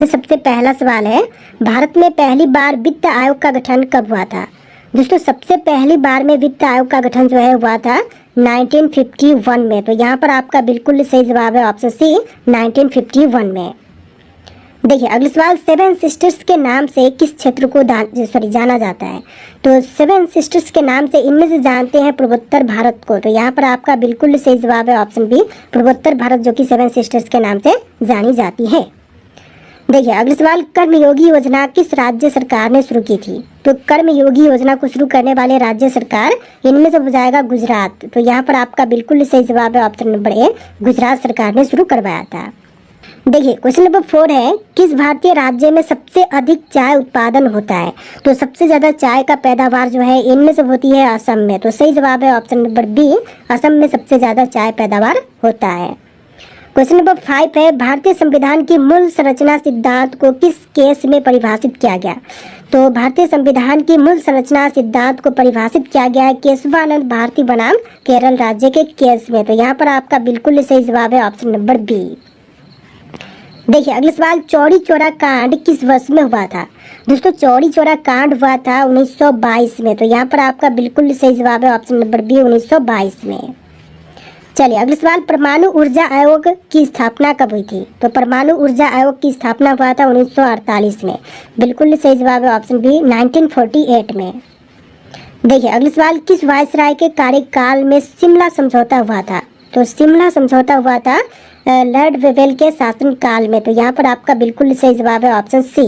सबसे पहला सवाल है, भारत में पहली बार वित्त आयोग का गठन कब हुआ था? दोस्तों सबसे पहली बार में वित्त आयोग का गठन जो है हुआ था 1951 में। तो यहाँ पर आपका बिल्कुल सही जवाब है ऑप्शन सी 1951 में। देखिए अगला सवाल, सेवन सिस्टर्स के नाम से किस क्षेत्र को जाना जाता है? तो सेवन सिस्टर्स के नाम से इनमें से जानते हैं पूर्वोत्तर भारत को। तो यहाँ पर आपका बिल्कुल सही जवाब है ऑप्शन बी पूर्वोत्तर भारत, जो कि सेवन सिस्टर्स के नाम से जानी जाती है। देखिए अगला सवाल, कर्मयोगी योजना किस राज्य सरकार ने शुरू की थी? तो कर्मयोगी योजना को शुरू करने वाले राज्य सरकार इनमें से हो जाएगा गुजरात। तो यहाँ पर आपका बिल्कुल सही जवाब है ऑप्शन नंबर ए, गुजरात सरकार ने शुरू करवाया था। देखिए क्वेश्चन नंबर 4 है, किस भारतीय राज्य में सबसे अधिक चाय उत्पादन होता है? तो सबसे ज्यादा चाय का पैदावार जो है इनमें से होती है असम में। तो सही जवाब है ऑप्शन नंबर बी, असम में सबसे ज्यादा चाय पैदावार होता है। क्वेश्चन नंबर 5 है, भारतीय संविधान की मूल संरचना सिद्धांत को किस केस में परिभाषित किया गया? तो भारतीय संविधान की मूल संरचना सिद्धांत को परिभाषित किया गया है केशवानंद भारती बनाम केरल राज्य के केस में। तो यहाँ पर आपका बिल्कुल सही जवाब है ऑप्शन नंबर बी। देखिए अगला सवाल, चौरी चौरा कांड किस वर्ष में हुआ था? दोस्तों चौरी चौरा कांड हुआ था 1922 में। तो यहाँ पर आपका बिल्कुल सही जवाब है ऑप्शन नंबर बी 1922 में। चलिए अगला सवाल, परमाणु ऊर्जा आयोग की स्थापना कब हुई थी? तो परमाणु ऊर्जा आयोग की स्थापना हुआ था 1948 में। बिल्कुल सही जवाब है ऑप्शन बी 1948 में। देखिए अगला सवाल, किस वायसराय के कार्यकाल में शिमला समझौता हुआ था? तो शिमला समझौता हुआ था लॉर्ड वेवेल के शासनकाल में। तो यहाँ पर आपका बिल्कुल सही जवाब है ऑप्शन सी।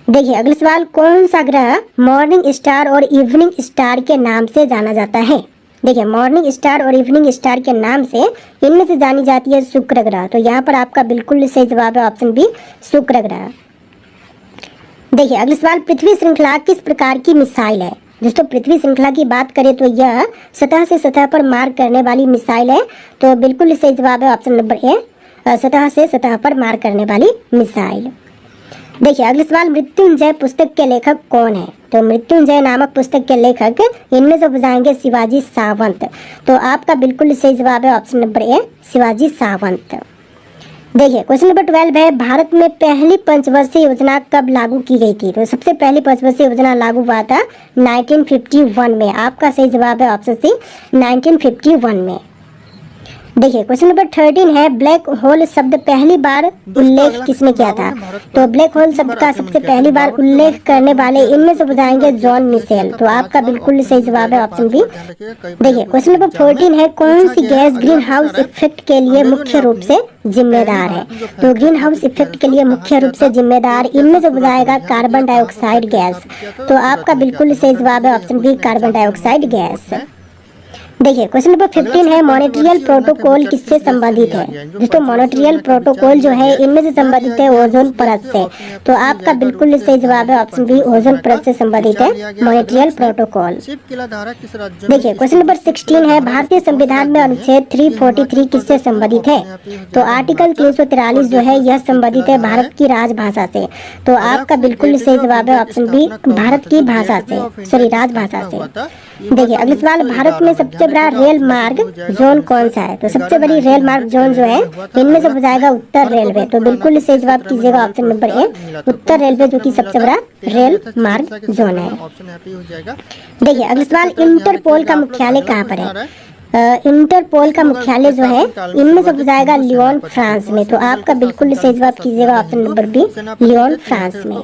देखिए अगला सवाल, कौन सा ग्रह मॉर्निंग स्टार और इवनिंग स्टार के नाम से जाना जाता है? देखिए मॉर्निंग स्टार और इवनिंग स्टार के नाम से इनमें से जानी जाती है शुक्र ग्रह। तो यहाँ पर आपका बिल्कुल सही जवाब है ऑप्शन बी शुक्र ग्रह। देखिए अगला सवाल, पृथ्वी श्रृंखला किस प्रकार की मिसाइल है? दोस्तों पृथ्वी श्रृंखला की बात करें तो यह सतह से सतह पर मार करने वाली मिसाइल है। तो बिल्कुल सही जवाब है ऑप्शन नंबर ए, सतह से सतह पर मार करने वाली मिसाइल। देखिए अगला सवाल, मृत्युंजय पुस्तक के लेखक कौन है? तो मृत्युंजय नामक पुस्तक के लेखक इनमें से हो जाएंगे शिवाजी सावंत। तो आपका बिल्कुल सही जवाब है option number A Shivaji Sawant. देखिए क्वेश्चन नंबर 12 है, भारत में पहली पंचवर्षीय योजना कब लागू की गई थी? तो सबसे पहली पंचवर्षीय योजना लागू हुआ था 1951 में। आपका सही जवाब है ऑप्शन सी 1951 में। देखिए क्वेश्चन नंबर 13 है, ब्लैक होल शब्द पहली बार उल्लेख किसने किया था? तो ब्लैक होल शब्द का सबसे पहली बार उल्लेख करने वाले इनमें से हो जाएंगे जॉन मिशेल। तो आपका बिल्कुल सही जवाब है ऑप्शन बी। देखिए क्वेश्चन नंबर 14 है, कौन सी गैस ग्रीन हाउस इफेक्ट के लिए मुख्य रूप से जिम्मेदार है? तो ग्रीन हाउस इफेक्ट के लिए मुख्य रूप से जिम्मेदार इनमें से हो जाएगा कार्बन डाइऑक्साइड गैस। तो आपका बिल्कुल सही जवाब है option B carbon dioxide gas. देखिए क्वेश्चन नंबर 15 है, मॉन्ट्रियल प्रोटोकॉल किससे संबंधित है? दोस्तों मॉन्ट्रियल प्रोटोकॉल जो है इनमें से संबंधित है ओजोन परत से। तो आपका बिल्कुल सही जवाब है ऑप्शन बी ओजोन परत से संबंधित है मॉन्ट्रियल प्रोटोकॉल। देखिए क्वेश्चन नंबर 16 है, भारतीय संविधान में अनुच्छेद 343 किससे संबंधित है? तो आर्टिकल 343 जो है यह संबंधित है भारत की राजभाषा से। तो आपका बिल्कुल सही जवाब है ऑप्शन बी भारत की भाषा से, सॉरी राजभाषा से। देखिए अगला सवाल, भारत में सबसे बड़ा रेल मार्ग जोन कौन सा है? तो सबसे बड़ी रेल मार्ग जोन जो है इनमें से हो जाएगा उत्तर रेलवे। तो बिल्कुल सही जवाब कीजिएगा option number A Uttar railway, जो कि सबसे बड़ा रेल मार्ग जोन है। देखिए अगला सवाल, इंटरपोल का मुख्यालय कहाँ पर है? इंटरपोल का मुख्यालय जो है इनमें से हो जाएगा लियोन फ्रांस में। तो आपका बिल्कुल सही जवाब कीजिएगा option number B Lyon France में।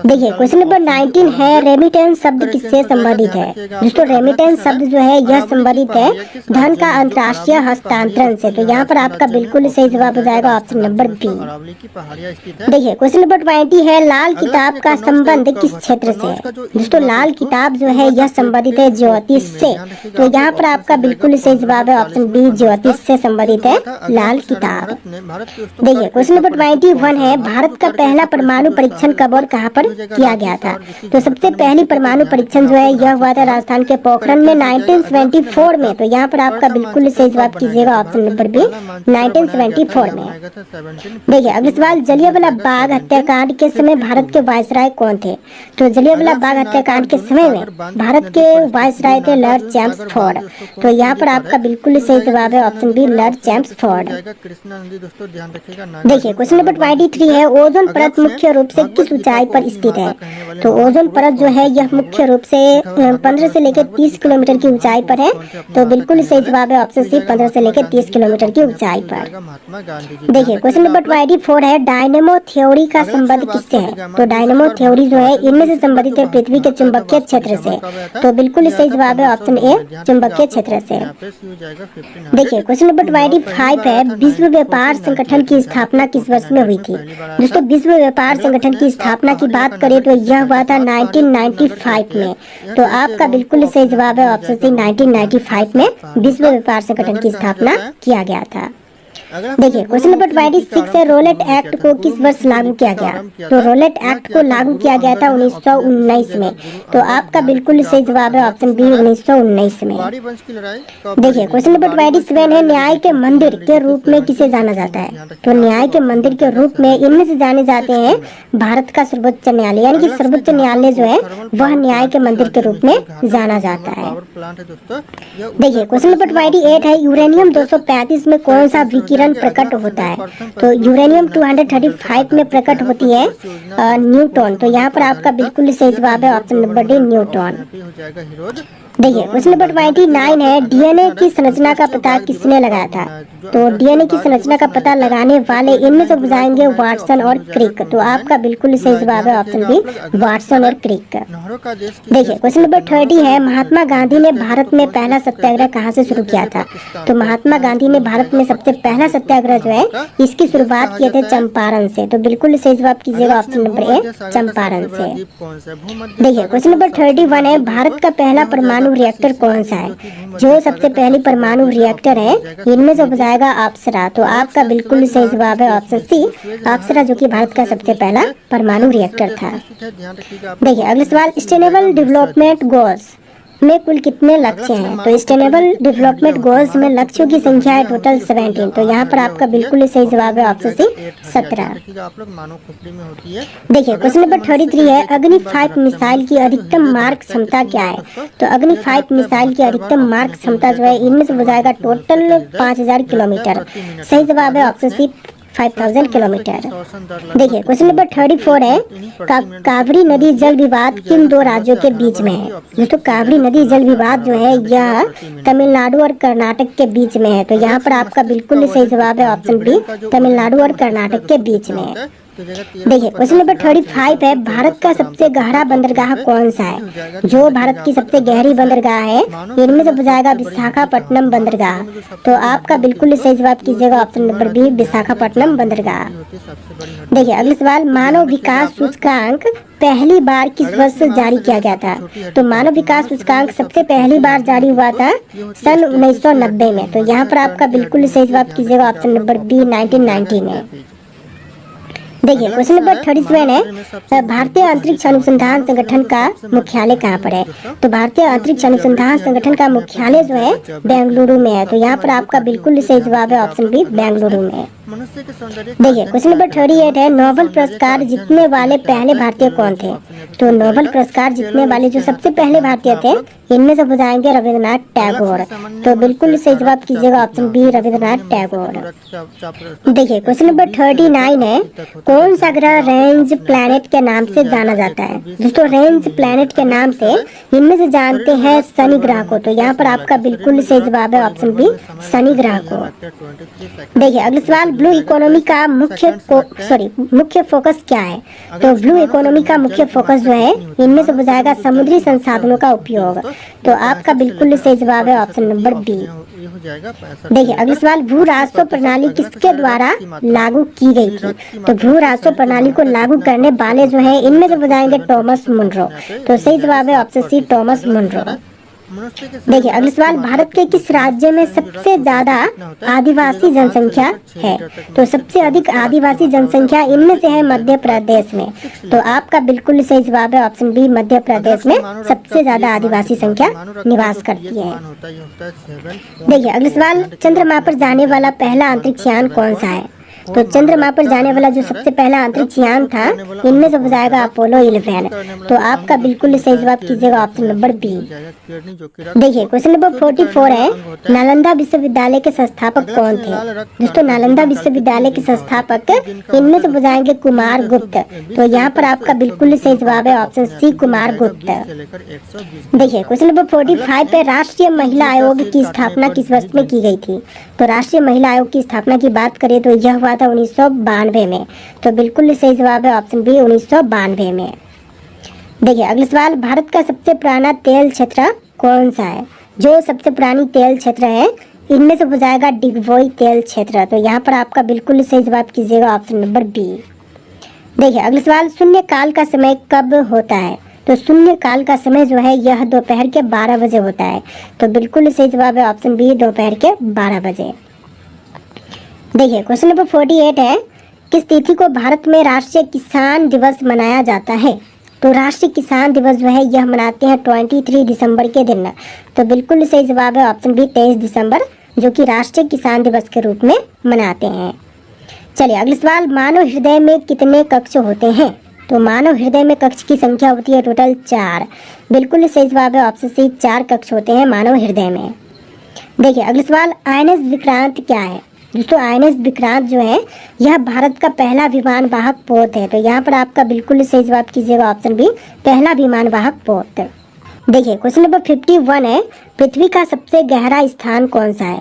देखिए क्वेश्चन नंबर 19 है, रेमिटेंस शब्द किससे संबंधित है? दोस्तों रेमिटेंस शब्द जो है यह संबंधित है धन का अंतर्राष्ट्रीय हस्तांतरण से। तो यहाँ पर आपका बिल्कुल सही जवाब हो जाएगा ऑप्शन नंबर बी। देखिए क्वेश्चन नंबर 20 है, लाल किताब का संबंध किस क्षेत्र से है? दोस्तों लाल किताब जो है यह संबंधित है ज्योतिष से। तो यहाँ पर आपका बिल्कुल सही जवाब है ऑप्शन बी ज्योतिष से संबंधित है लाल किताब। देखिए क्वेश्चन नंबर 21 है, भारत का पहला परमाणु परीक्षण कब और कहां पर किया गया था? तो सबसे पहली परमाणु परीक्षण जो है यह हुआ था राजस्थान के पोखरण में 1974 में। तो यहाँ पर आपका बिल्कुल सही जवाब कीजिएगा ऑप्शन नंबर बी 1974 में। देखिए अगला सवाल, जलियांवाला बाग हत्याकांड के समय भारत के वायसराय कौन थे? तो जलियांवाला बाग हत्याकांड के समय में भारत के वायसराय थे लॉर्ड चैम्सफोर्ड। तो यहाँ पर आपका बिल्कुल सही जवाब है option B Lord Chelmsford. Krishna नदी दोस्तों ध्यान रखिएगा। देखिए क्वेश्चन नंबर 23 है, ओजोन परत मुख्य रूप से किस ऊंचाई पर स्थित है? तो ओजोन परत जो है यह मुख्य रूप से 15 से लेकर 30 किलोमीटर की ऊंचाई पर है। तो बिल्कुल सही जवाब है ऑप्शन सी 15 से लेकर 30 किलोमीटर की ऊंचाई पर। देखिए क्वेश्चन नंबर 24 है, डायनेमो थ्योरी का संबंध किससे है? तो डायनेमो थ्योरी जो है इनमें से संबंधित है पृथ्वी के चुंबकीय क्षेत्र से। तो बिल्कुल सही जवाब है ऑप्शन ए चुंबकीय क्षेत्र से। देखिए क्वेश्चन नंबर 25 है, विश्व व्यापार संगठन की स्थापना किस वर्ष में हुई थी? दोस्तों विश्व व्यापार संगठन की स्थापना की बात करें तो यह हुआ था 1995 में। तो आपका बिल्कुल सही जवाब है ऑप्शन सी 1995 में विश्व व्यापार संगठन की स्थापना किया गया था। देखिए क्वेश्चन नंबर 26 है, रोलेट एक्ट को किस वर्ष लागू किया गया? तो रोलेट एक्ट को लागू किया गया था 1919 में। तो आपका बिल्कुल सही जवाब है ऑप्शन बी 1919 में। देखिए क्वेश्चन नंबर 27 है, न्याय के मंदिर के रूप में किसे जाना जाता है? तो न्याय के मंदिर के रूप में इनमें से जाने जाते हैं भारत का सर्वोच्च न्यायालय, यानी कि सर्वोच्च न्यायालय जो है वह न्याय के मंदिर के रूप में जाना जाता है। देखिए क्वेश्चन नंबर 28 है, यूरेनियम 235 में कौन सा विकिरण प्रकट होता है? तो यूरेनियम 235 में प्रकट होती है न्यूट्रॉन। तो यहाँ पर आपका बिल्कुल सही जवाब है ऑप्शन नंबर डी न्यूट्रॉन। देखिए क्वेश्चन नंबर 29 है, डीएनए की संरचना का पता किसने लगाया था? तो डीएनए की संरचना का पता लगाने वाले इनमें से बुझाएंगे वाटसन और क्रिक। तो आपका बिल्कुल सही जवाब है ऑप्शन बी वाटसन और क्रिक। देखिए क्वेश्चन नंबर 30 है, महात्मा गांधी ने भारत में पहला सत्याग्रह कहाँ से शुरू किया था? तो महात्मा गांधी ने भारत में सबसे पहला सत्याग्रह जो है इसकी शुरुआत किए थे चंपारण से। तो बिल्कुल सही जवाब कीजिएगा ऑप्शन नंबर ए चंपारण से। देखिए क्वेश्चन नंबर 31 है, भारत का पहला परमाणु रिएक्टर कौन सा है? जो सबसे पहली परमाणु रिएक्टर है इनमें से बजाएगा अप्सरा। तो आपका बिल्कुल सही जवाब है ऑप्शन सी अप्सरा, जो कि भारत का सबसे पहला परमाणु रिएक्टर था। देखिए अगला सवाल, सस्टेनेबल डेवलपमेंट गोल्स में कुल कितने लक्ष्य हैं? तो सस्टेनेबल डेवलपमेंट गोल्स में लक्ष्यों की संख्या है टोटल 17। तो यहाँ पर आपका बिल्कुल सही जवाब है ऑप्शन सी 17। देखिए क्वेश्चन नंबर 33 है, अग्नि 5 मिसाइल की अधिकतम मार्ग क्षमता क्या है? तो अग्नि 5 मिसाइल की अधिकतम मार्ग क्षमता जो है इनमें से हो जाएगा टोटल 5000 किलोमीटर। सही जवाब है ऑप्शन सी 5000 किलोमीटर। देखिए क्वेश्चन नंबर 34 है, कावेरी नदी जल विवाद किन दो राज्यों के बीच में है? दोस्तों कावेरी नदी जल विवाद जो है यह तमिलनाडु और कर्नाटक के बीच में है। तो यहाँ पर आपका बिल्कुल सही जवाब है ऑप्शन बी तमिलनाडु और कर्नाटक के बीच में है। देखिए क्वेश्चन नंबर 35 है, भारत का सबसे गहरा बंदरगाह कौन सा है? जो भारत की सबसे गहरी बंदरगाह है इनमें से बजाएगा विशाखापट्टनम बंदरगाह। तो आपका बिल्कुल सही जवाब कीजिएगा ऑप्शन नंबर बी विशाखापट्टनम बंदरगाह। देखिए अगला सवाल, मानव विकास सूचकांक पहली बार किस वर्ष से जारी किया गया था? तो मानव विकास सूचकांक सबसे पहली बार जारी हुआ था सन 1990 में। तो यहाँ पर आपका बिल्कुल सही जवाब कीजिएगा ऑप्शन नंबर बी 1990 में। देखिए क्वेश्चन नंबर 37 है, भारतीय अंतरिक्ष अनुसंधान संगठन का मुख्यालय कहाँ पर है? तो भारतीय अंतरिक्ष अनुसंधान संगठन का मुख्यालय जो है बेंगलुरु में है। तो यहाँ पर आपका बिल्कुल सही जवाब है ऑप्शन बी बेंगलुरु में। देखिए क्वेश्चन नंबर 38 है, नोबेल पुरस्कार जीतने वाले पहले भारतीय कौन थे? तो नोबेल पुरस्कार जीतने वाले जो सबसे पहले भारतीय थे इनमें से हो जाएंगे रविंद्रनाथ टैगोर। तो बिल्कुल सही जवाब कीजिएगा ऑप्शन बी रविंद्रनाथ टैगोर। देखिए क्वेश्चन नंबर 39 है, कौन सा ग्रह रेंज प्लैनेट के नाम से जाना जाता है? दोस्तों रेंज प्लैनेट के नाम से इनमें से जानते हैं शनि ग्रह को। तो यहाँ पर आपका बिल्कुल सही जवाब है ऑप्शन बी शनि ग्रह को। देखिए अगला सवाल, ब्लू इकोनॉमी का मुख्य फोकस क्या है? तो ब्लू इकोनॉमी का मुख्य फोकस जो है इनमें से हो जाएगा समुद्री संसाधनों का उपयोग। तो आपका बिल्कुल सही जवाब है ऑप्शन नंबर बी। देखिए अगला सवाल, भू राजस्व प्रणाली किसके द्वारा लागू की गई थी? तो भू राजस्व प्रणाली को लागू करने वाले जो है इनमें से हो जाएंगे टॉमस मुनरो। तो सही जवाब है ऑप्शन सी टॉमस मुनरो। देखिए अगला सवाल, भारत के किस राज्य में सबसे ज्यादा आदिवासी जनसंख्या है? तो सबसे अधिक आदिवासी जनसंख्या इनमें से है मध्य प्रदेश में। तो आपका बिल्कुल सही जवाब है ऑप्शन बी मध्य प्रदेश में सबसे ज्यादा आदिवासी संख्या निवास करती है। देखिए अगला सवाल, चंद्रमा पर जाने वाला पहला अंतरिक्ष यान कौन सा है? तो चंद्रमा पर जाने वाला जो सबसे पहला अंतरिक्ष यान था, इनमें से हो जाएगा अपोलो 11। तो आपका बिल्कुल सही जवाब कीजिएगा ऑप्शन नंबर बी। देखिए क्वेश्चन नंबर 44 है, नालंदा विश्वविद्यालय के संस्थापक कौन थे? दोस्तों नालंदा विश्वविद्यालय के संस्थापक इनमें से हो जाएंगे कुमार गुप्त। तो यहाँ पर आपका बिल्कुल सही जवाब है ऑप्शन सी, कुमार गुप्त। देखिए क्वेश्चन नंबर 45 पे, राष्ट्रीय महिला आयोग की स्थापना किस वर्ष में की गई थी? तो राष्ट्रीय महिला आयोग की स्थापना की बात करें तो यह हुआ था 1992 में। तो बिल्कुल सही जवाब है ऑप्शन बी, 1992 में। देखिए अगला सवाल, भारत का सबसे पुराना तेल क्षेत्र कौन सा है? जो सबसे पुरानी तेल क्षेत्र है इनमें से हो जाएगा डिगबोई तेल क्षेत्र। तो यहाँ पर आपका बिल्कुल सही जवाब कीजिएगा ऑप्शन नंबर बी। देखिए अगला सवाल, शून्य काल का समय कब होता है? तो शून्य काल का समय जो है यह दोपहर के 12 बजे होता है। तो बिल्कुल सही जवाब है ऑप्शन बी, दोपहर के 12 बजे। देखिए क्वेश्चन नंबर 48 है, किस तिथि को भारत में राष्ट्रीय किसान दिवस मनाया जाता है? तो राष्ट्रीय किसान दिवस जो है यह मनाते हैं 23 दिसंबर के दिन। तो बिल्कुल सही जवाब है ऑप्शन बी, 23 दिसंबर, जो कि राष्ट्रीय किसान दिवस के रूप में मनाते हैं। चलिए अगला सवाल, मानव हृदय में कितने कक्ष होते हैं? तो मानव हृदय में कक्ष की संख्या होती है टोटल 4। बिल्कुल सही जवाब है ऑप्शन सी, 4 कक्ष होते हैं मानव हृदय में। देखिए अगला सवाल, आईएनएस विक्रांत क्या है? दोस्तों आईएनएस विक्रांत जो है यह भारत का पहला विमान वाहक पोत है। तो यहाँ पर आपका बिल्कुल सही जवाब कीजिएगा ऑप्शन बी, पहला विमान वाहक पोत। देखिए क्वेश्चन नंबर 51 है, पृथ्वी का सबसे गहरा स्थान कौन सा है?